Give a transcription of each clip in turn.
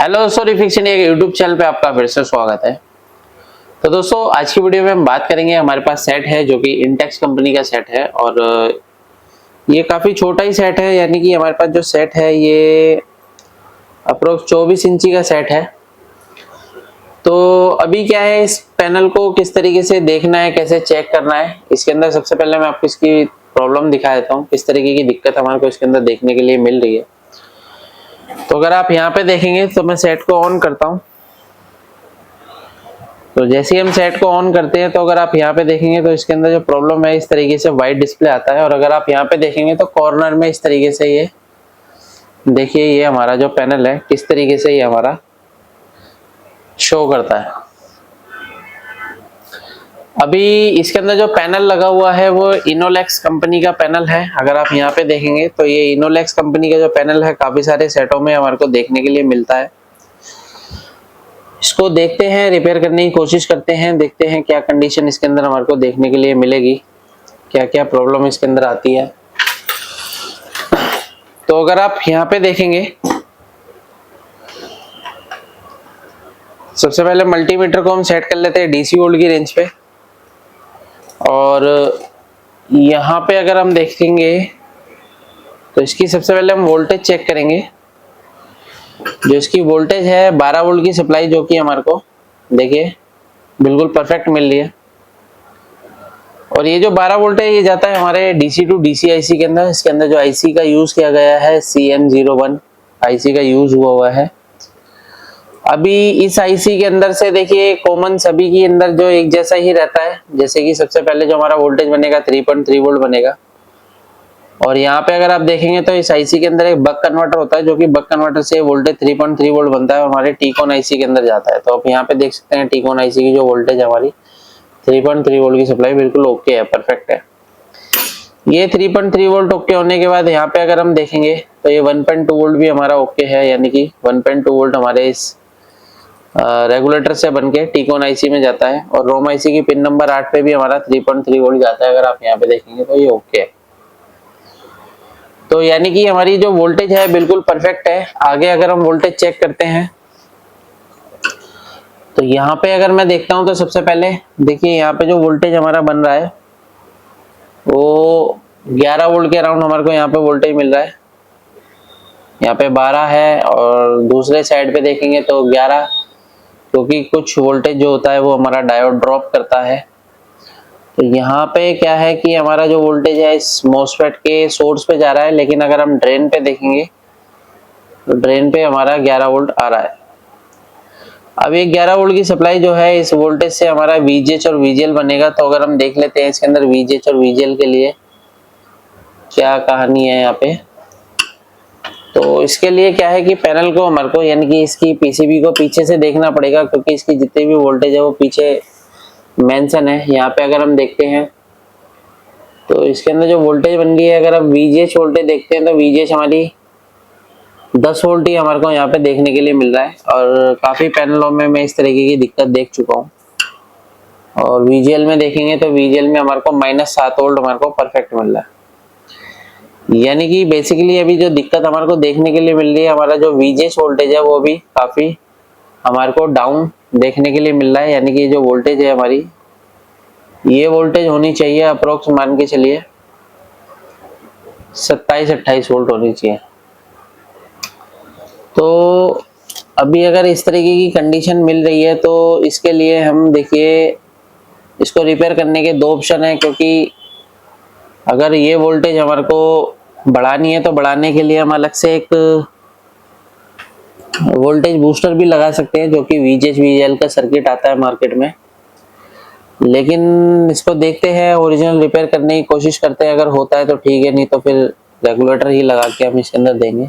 Hello दोस्तों, रिफिक्शन एक YouTube channel पे आपका फिर से स्वागत है। तो दोस्तों आज की वीडियो में हम बात करेंगे। हमारे पास सेट है जो कि इंटेक्स कंपनी का सेट है और ये काफ़ी छोटा ही सेट है, यानी कि हमारे पास जो सेट है ये अप्रोक्स 24 इंची का सेट है। तो अभी क्या है, इस पैनल को किस तरीके से देखना है, कैसे चेक करना है, इसके अंदर सबसे पहले मैं आपको इसकी प्रॉब्लम दिखा देता हूँ, किस तरीके की दिक्कत हमारे को इसके अंदर देखने के लिए मिल रही है। तो अगर आप यहाँ पे देखेंगे तो मैं सेट को ऑन करता हूँ। तो जैसे ही हम सेट को ऑन करते हैं तो अगर आप यहाँ पे देखेंगे तो इसके अंदर जो प्रॉब्लम है, इस तरीके से वाइट डिस्प्ले आता है। और अगर आप यहाँ पे देखेंगे तो कॉर्नर में इस तरीके से ये देखिए, ये हमारा जो पैनल है किस तरीके से ये हमारा शो करता है। अभी इसके अंदर जो पैनल लगा हुआ है वो इनोलेक्स कंपनी का पैनल है। अगर आप यहाँ पे देखेंगे तो ये इनोलेक्स कंपनी का जो पैनल है काफी सारे सेटों में हमारे को देखने के लिए मिलता है। इसको देखते हैं, रिपेयर करने की कोशिश करते हैं, देखते हैं क्या कंडीशन इसके अंदर हमारे को देखने के लिए मिलेगी, क्या क्या प्रॉब्लम इसके अंदर आती है। तो अगर आप यहाँ पे देखेंगे, सबसे पहले मल्टीमीटर को हम सेट कर लेते हैं डीसी वोल्ट की रेंज पे। और यहाँ पे अगर हम देखेंगे तो इसकी सबसे पहले हम वोल्टेज चेक करेंगे। जो इसकी वोल्टेज है 12 वोल्ट की सप्लाई, जो कि हमारे को देखिए बिल्कुल परफेक्ट मिल रही है। और ये जो 12 वोल्ट है ये जाता है हमारे डीसी टू डीसी आईसी के अंदर। इसके अंदर जो आईसी का यूज किया गया है CM01 आईसी का यूज हुआ है। अभी इस आईसी के अंदर से देखिए कॉमन सभी के अंदर जो एक जैसा ही रहता है। जैसे कि सबसे पहले जो हमारा वोल्टेज बनेगा 3.3 वोल्ट बनेगा। और यहाँ पे अगर आप देखेंगे तो इस आईसी के अंदर एक बक कन्वर्टर होता है, जो कि बक कन्वर्टर से वोल्टेज 3.3 वोल्ट बनता है और हमारे टीकॉन आईसी के अंदर जाता है। तो आप यहाँ पे देख सकते हैं टीकॉन आईसी की जो वोल्टेज हमारी 3.3 वोल्ट की सप्लाई बिल्कुल ओके है, परफेक्ट है। ये 3.3 वोल्ट ओके होने के बाद यहाँ पे अगर हम देखेंगे तो ये 1.2 वोल्ट भी हमारा ओके है, यानी कि 1.2 वोल्ट हमारे इस रेगुलेटर से बनके टीकॉन आईसी में जाता है। और रोम आईसी की पिन नंबर 8 पे भी हमारा 3.3 वोल्ट जाता है। अगर आप यहाँ पे देखेंगे तो ये ओके है। तो यानी कि हमारी जो वोल्टेज है बिल्कुल परफेक्ट है। आगे अगर हम वोल्टेज चेक करते हैं तो यहाँ पे अगर मैं देखता हूँ तो सबसे पहले देखिए यहाँ पे जो वोल्टेज हमारा बन रहा है वो 11 वोल्ट के अराउंड हमारे को यहाँ पे वोल्टेज मिल रहा है। यहाँ पे 12 है और दूसरे साइड पे देखेंगे तो 11, क्योंकि कुछ वोल्टेज जो होता है वो हमारा डायोड ड्रॉप करता है। तो यहाँ पे क्या है कि हमारा जो वोल्टेज है इस मोसफेट के सोर्स पे जा रहा है, लेकिन अगर हम ड्रेन पे देखेंगे तो ड्रेन पे हमारा 11 वोल्ट आ रहा है। अब ये 11 वोल्ट की सप्लाई जो है, इस वोल्टेज से हमारा VGH और VGL बनेगा। तो अगर हम देख लेते हैं इसके अंदर VGH और VGL के लिए क्या कहानी है यहाँ पे। तो इसके लिए क्या है कि पैनल को हमारे को, यानी कि इसकी PCB को पीछे से देखना पड़ेगा, क्योंकि इसकी जितनी भी वोल्टेज है वो पीछे मेंशन है। यहाँ पे अगर हम देखते हैं तो इसके अंदर जो वोल्टेज बन गई है, अगर हम VGH वोल्टेज देखते हैं तो VGH हमारी 10 वोल्ट ही हमारे को यहाँ पे देखने के लिए मिल रहा है। और काफी पैनलों में मैं इस तरीके की दिक्कत देख चुका हूँ। और VGL में देखेंगे तो VGL में हमारे को -7 वोल्ट हमारे को परफेक्ट मिल रहा है। यानी कि बेसिकली अभी जो दिक्कत हमारे को देखने के लिए मिल रही है, हमारा जो VGH वोल्टेज है वो भी काफी हमारे को डाउन देखने के लिए मिल रहा है। यानी कि जो वोल्टेज है हमारी, ये वोल्टेज होनी चाहिए अप्रोक्स, मान के चलिए 27-28 वोल्ट होनी चाहिए। तो अभी अगर इस तरीके की कंडीशन मिल रही है तो इसके लिए हम देखिए इसको रिपेयर करने के दो ऑप्शन है। क्योंकि अगर ये वोल्टेज हमारे को बढ़ानी है तो बढ़ाने के लिए हम अलग से एक वोल्टेज बूस्टर भी लगा सकते हैं, जो कि VGH VGL का सर्किट आता है मार्केट में। लेकिन इसको देखते हैं, ओरिजिनल रिपेयर करने की कोशिश करते हैं। अगर होता है तो ठीक है, नहीं तो फिर रेगुलेटर ही लगा के हम इसके अंदर देंगे।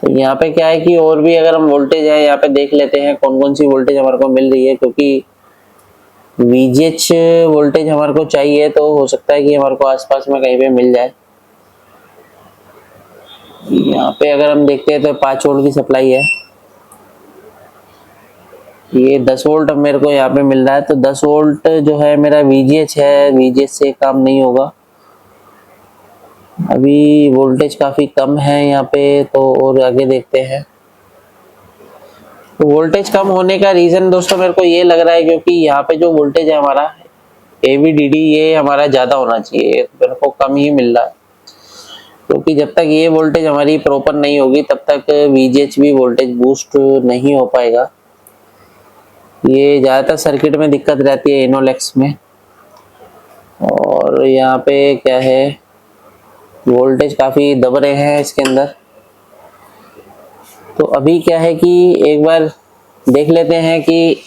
तो यहाँ पे क्या है कि और भी अगर हम वोल्टेज है यहाँ पे देख लेते हैं कौन कौन सी वोल्टेज हमारे को मिल रही है। क्योंकि VGH वोल्टेज हमारे को चाहिए, तो हो सकता है कि हमारे को आसपास में कहीं पे मिल जाए। यहाँ पे अगर हम देखते हैं तो 5 वोल्ट की सप्लाई है, ये 10 वोल्ट मेरे को यहाँ पे मिल रहा है। तो 10 वोल्ट जो है मेरा VGH है, VGH से काम नहीं होगा। अभी वोल्टेज काफी कम है यहाँ पे, तो और आगे देखते हैं। तो वोल्टेज कम होने का रीजन दोस्तों मेरे को ये लग रहा है क्योंकि यहाँ पे जो वोल्टेज है हमारा AVDD ये हमारा ज्यादा होना चाहिए, मेरे को कम ही मिल रहा है। क्योंकि जब तक ये वोल्टेज हमारी प्रॉपर नहीं होगी तब तक VGH भी वोल्टेज बूस्ट नहीं हो पाएगा। ये ज्यादातर सर्किट में दिक्कत रहती है इनोलेक्स में। और यहाँ पे क्या है, वोल्टेज काफी दब रहे हैं इसके अंदर। तो अभी क्या है कि एक बार देख लेते हैं कि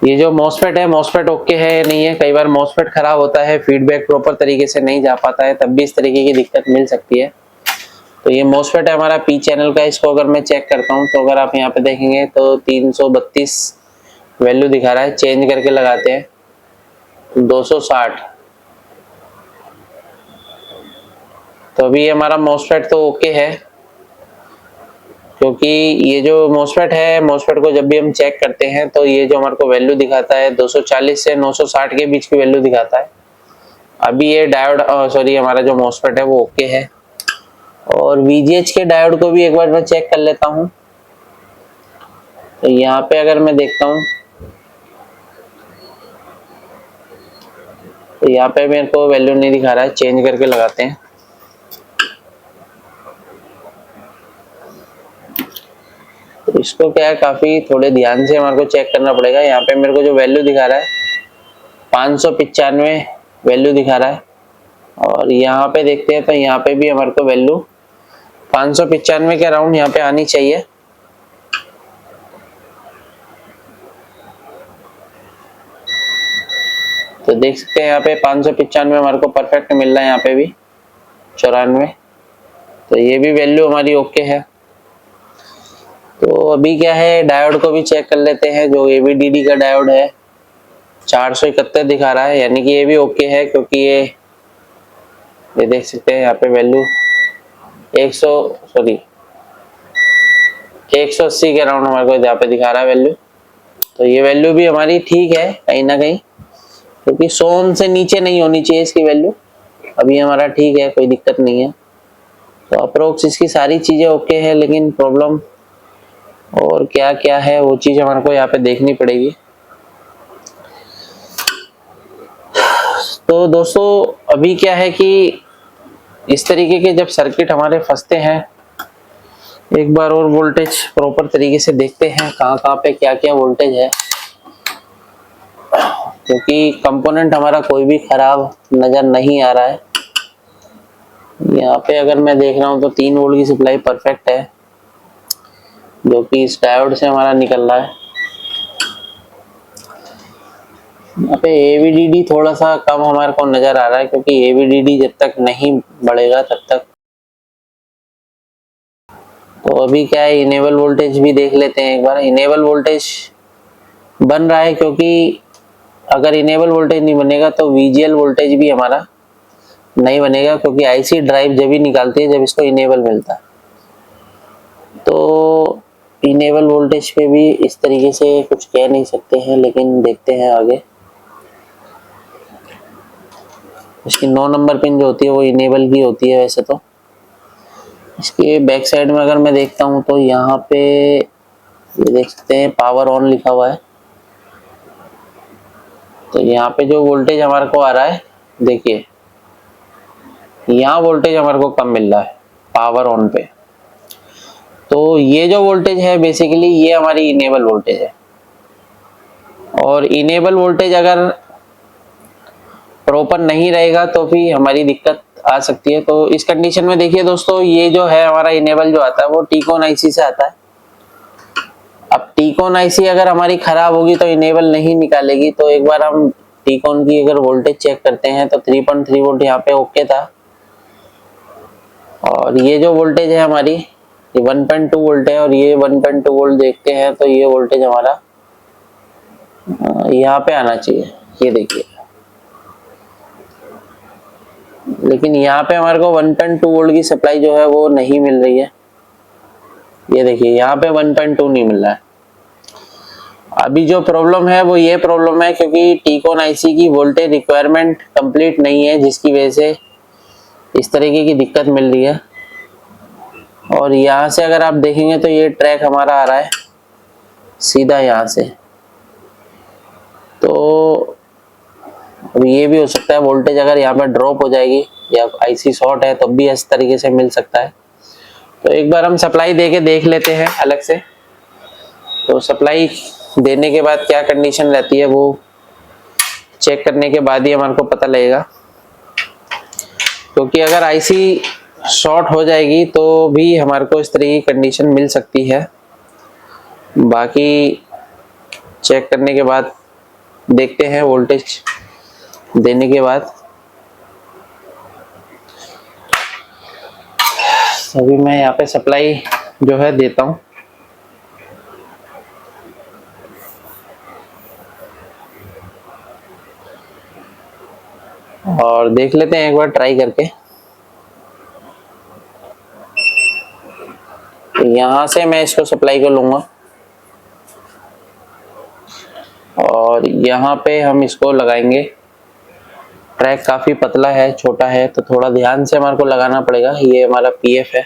ये जो MOSFET है MOSFEट ओके है या नहीं है। कई बार MOSFEट खराब होता है, फीडबैक प्रॉपर तरीके से नहीं जा पाता है, तब भी इस तरीके की दिक्कत मिल सकती है। तो ये MOSFEट है हमारा P चैनल का। इसको अगर मैं चेक करता हूँ तो अगर आप यहाँ पे देखेंगे तो 332 वैल्यू दिखा रहा है। चेंज करके लगाते हैं 260। तो अभी हमारा MOSFEट तो ओके है, क्योंकि ये जो MOSFEट है MOSFEट को जब भी हम चेक करते हैं तो ये जो हमारे को वैल्यू दिखाता है 240 से 960 के बीच की वैल्यू दिखाता है। अभी ये डायोड हमारा जो MOSFEट है वो ओके है। और VGH के डायोड को भी एक बार मैं चेक कर लेता हूँ। तो यहाँ पे अगर मैं देखता हूँ तो यहाँ पे मेरे को वैल्यू नहीं दिखा रहा है। चेंज करके लगाते हैं। तो इसको क्या है, काफी थोड़े ध्यान से हमारे को चेक करना पड़ेगा। यहाँ पे मेरे को जो वैल्यू दिखा रहा है 595 वैल्यू दिखा रहा है। और यहाँ पे देखते हैं तो यहाँ पे भी हमारे को वैल्यू 595 के अराउंड यहाँ पे आनी चाहिए। तो देख सकते हैं यहाँ पे 595 हमारे को परफेक्ट मिल रहा है। यहाँ पे भी 94। तो ये भी वैल्यू हमारी ओके है। तो अभी क्या है, डायोड को भी चेक कर लेते हैं। जो AVDD का डायोड है 471 दिखा रहा है, यानी कि ये भी ओके है। क्योंकि ये देख सकते हैं यहाँ पे वैल्यू 180 के अराउंड हमारे को यहाँ पे दिखा रहा है वैल्यू। तो ये वैल्यू भी हमारी ठीक है कहीं ना कहीं, क्योंकि 100 से नीचे नहीं होनी चाहिए इसकी वैल्यू। अभी हमारा ठीक है, कोई दिक्कत नहीं है। तो अप्रोक्स इसकी सारी चीजें ओके है, लेकिन प्रॉब्लम और क्या क्या है वो चीज हमारे को यहाँ पे देखनी पड़ेगी। तो दोस्तों अभी क्या है कि इस तरीके के जब सर्किट हमारे फंसते हैं, एक बार और वोल्टेज प्रॉपर तरीके से देखते हैं कहाँ कहाँ पे क्या क्या वोल्टेज है। क्योंकि कंपोनेंट हमारा कोई भी खराब नजर नहीं आ रहा है। यहाँ पे अगर मैं देख रहा हूँ तो 3 वोल्ट की सप्लाई परफेक्ट है, जो कि इस डायोड से हमारा निकल रहा है। यहाँ पे AVDD थोड़ा सा कम हमारे को नजर आ रहा है, क्योंकि AVDD जब तक नहीं बढ़ेगा तब तक। तो अभी क्या है, इनेबल वोल्टेज भी देख लेते हैं एक बार। इनेबल वोल्टेज बन रहा है, क्योंकि अगर इनेबल वोल्टेज नहीं बनेगा तो VGL वोल्टेज भी हमारा नहीं बनेगा, क्योंकि IC ड्राइव जब ही निकालती है जब इसको इनेबल मिलता है। तो इनेबल वोल्टेज पे भी इस तरीके से कुछ कह नहीं सकते हैं, लेकिन देखते हैं आगे। इसकी 9 नंबर पिन जो होती है वो इनेबल की होती है वैसे तो। इसके बैक साइड में अगर मैं देखता हूँ तो यहाँ पे ये देख सकते हैं पावर ऑन लिखा हुआ है। तो यहाँ पे जो वोल्टेज हमारे को आ रहा है, देखिए यहाँ वोल्टेज हमारे को कम मिल रहा है पावर ऑन पे। तो ये जो वोल्टेज है बेसिकली ये हमारी इनेबल वोल्टेज है। और इनेबल वोल्टेज अगर प्रॉपर नहीं रहेगा तो भी हमारी दिक्कत आ सकती है। तो इस कंडीशन में देखिए दोस्तों, ये जो है हमारा इनेबल जो आता है वो टीकॉन IC से आता है। अब टीकॉन IC अगर हमारी खराब होगी तो इनेबल नहीं निकालेगी। तो एक बार हम टीकॉन की अगर वोल्टेज चेक करते हैं तो 3.3 वोल्ट यहाँ पे ओके था। और ये जो वोल्टेज है हमारी ये 1.2 वोल्ट है, और ये 1.2 वोल्ट देखते हैं तो ये वोल्टेज हमारा यहाँ पे आना चाहिए, ये देखिए। लेकिन यहाँ पे हमारे को 1.2 वोल्ट की सप्लाई जो है वो नहीं मिल रही है। ये देखिए यहाँ पे 1.2 नहीं मिल रहा है। अभी जो प्रॉब्लम है वो ये प्रॉब्लम है क्योंकि टीकॉन IC की वोल्टेज रिक्वायरमेंट कंप्लीट नहीं है, जिसकी वजह से इस तरीके की दिक्कत मिल रही है। और यहाँ से अगर आप देखेंगे तो ये ट्रैक हमारा आ रहा है सीधा यहाँ से। तो अब ये भी हो सकता है वोल्टेज अगर यहाँ पर ड्रॉप हो जाएगी या आईसी शॉर्ट है तब भी इस तरीके से मिल सकता है। तो एक बार हम सप्लाई दे के देख लेते हैं अलग से। तो सप्लाई देने के बाद क्या कंडीशन रहती है वो चेक करने के बाद ही हमारे को पता लगेगा, क्योंकि अगर आईसी शॉर्ट हो जाएगी तो भी हमारे को इस तरह की कंडीशन मिल सकती है। बाकी चेक करने के बाद देखते हैं वोल्टेज देने के बाद। अभी मैं यहाँ पे सप्लाई जो है देता हूँ। और देख लेते हैं एक बार ट्राई करके। यहाँ से मैं इसको सप्लाई को लूंगा और यहाँ पे हम इसको लगाएंगे। ट्रैक काफी पतला है, छोटा है, तो थोड़ा ध्यान से हमारे को लगाना पड़ेगा। ये हमारा पीएफ है।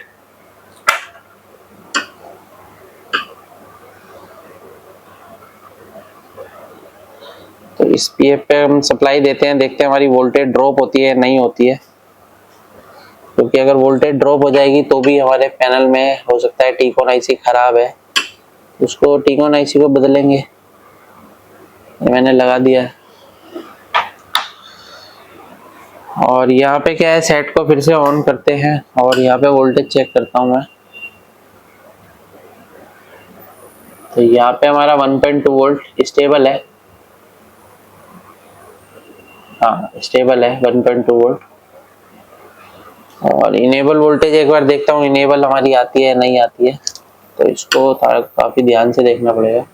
तो इस पीएफ पे हम सप्लाई देते हैं, देखते हैं हमारी वोल्टेज ड्रॉप होती है नहीं होती है। क्योंकि अगर वोल्टेज ड्रॉप हो जाएगी तो भी हमारे पैनल में हो सकता है टीकॉन आईसी खराब है, उसको टीकॉन आईसी को बदलेंगे। मैंने लगा दिया है। और यहाँ पे क्या है, सेट को फिर से ऑन करते हैं और यहाँ पे वोल्टेज चेक करता हूँ मैं। तो यहाँ पे हमारा 1.2 वोल्ट स्टेबल है। हाँ स्टेबल है 1.2 वोल्ट। और इनेबल वोल्टेज एक बार देखता हूँ इनेबल हमारी आती है नहीं आती है, तो इसको काफी ध्यान से देखना पड़ेगा।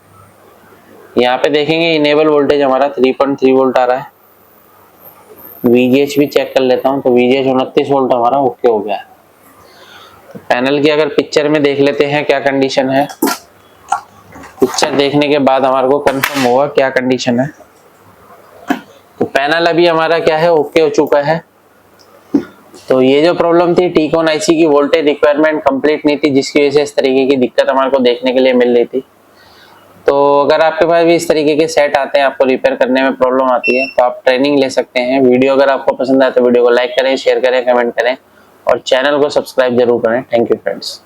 यहाँ पे देखेंगे इनेबल वोल्टेज हमारा 3.3 वोल्ट आ रहा है। VGH भी चेक कर लेता हूँ। तो VGH 29 वोल्ट हमारा ओके हो गया है। तो पैनल की अगर पिक्चर में देख लेते हैं क्या कंडीशन है। पिक्चर देखने के बाद हमारे को कंफर्म होगा क्या कंडीशन है। तो पैनल अभी हमारा क्या है ओके हो चुका है। तो ये जो प्रॉब्लम थी टीकॉन आईसी की वोल्टेज रिक्वायरमेंट कंप्लीट नहीं थी, जिसकी वजह से इस तरीके की दिक्कत हमारे को देखने के लिए मिल रही थी। तो अगर आपके पास भी इस तरीके के सेट आते हैं, आपको रिपेयर करने में प्रॉब्लम आती है, तो आप ट्रेनिंग ले सकते हैं। वीडियो अगर आपको पसंद आए तो वीडियो को लाइक करें, शेयर करें, कमेंट करें और चैनल को सब्सक्राइब जरूर करें। Thank you friends.